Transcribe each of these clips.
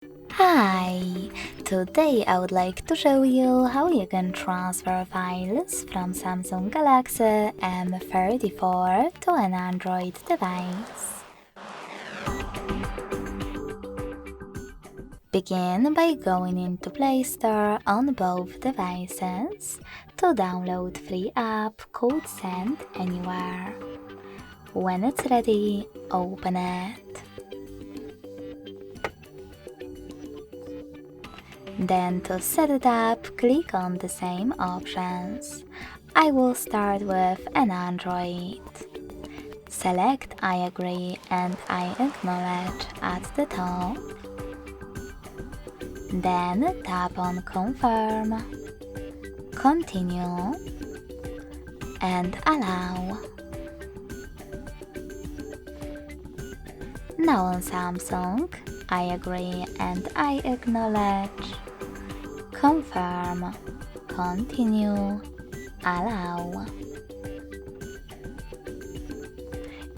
Hi! Today I would like to show you how you can transfer files from Samsung Galaxy M34 to an Android device. Begin by going into Play Store on both devices to download free app called Send Anywhere. When it's ready, open it. Then to set it up, click on the same options. I will start with an Android. Select I agree and I acknowledge at the top. Then tap on Confirm, Continue, and Allow. Now on Samsung, I agree and I acknowledge, confirm, continue, allow.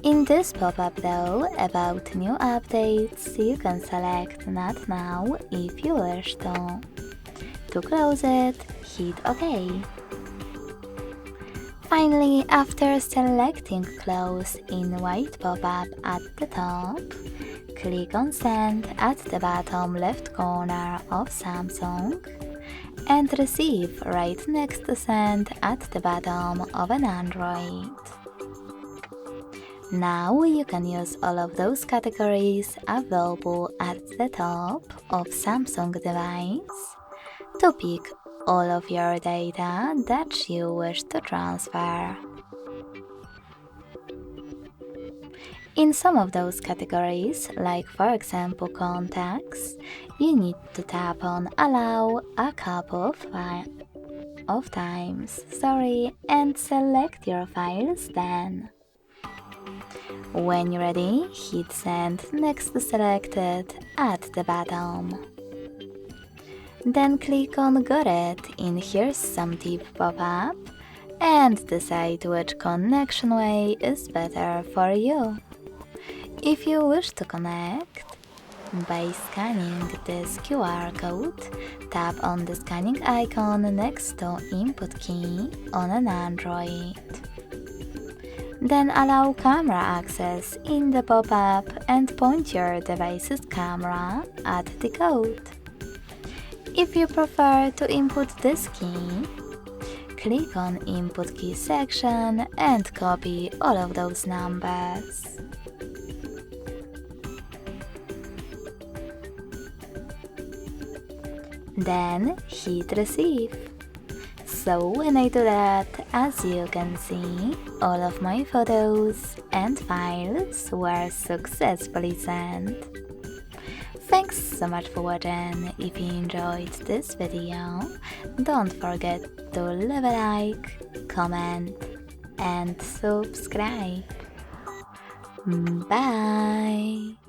In this pop-up though, about new updates, you can select Not Now if you wish to. To close it, hit OK. Finally, after selecting Close in white pop-up at the top, click on Send at the bottom left corner of Samsung and Receive right next to Send at the bottom of an Android. Now you can use all of those categories available at the top of Samsung device to pick all of your data that you wish to transfer. In some of those categories, like for example contacts, you need to tap on Allow a couple of times, and select your files then. When you're ready, hit Send next to Selected at the bottom. Then click on Got It in Here's Some Tip pop-up and decide which connection way is better for you. If you wish to connect, by scanning this QR code, tap on the scanning icon next to Input key on an Android. Then allow camera access in the pop-up and point your device's camera at the code. If you prefer to input this key, click on Input Key section and copy all of those numbers. Then hit Receive. So when I do that, as you can see, all of my photos and files were successfully sent. Thanks so much for watching. If you enjoyed this video, don't forget to leave a like, comment and subscribe. Bye!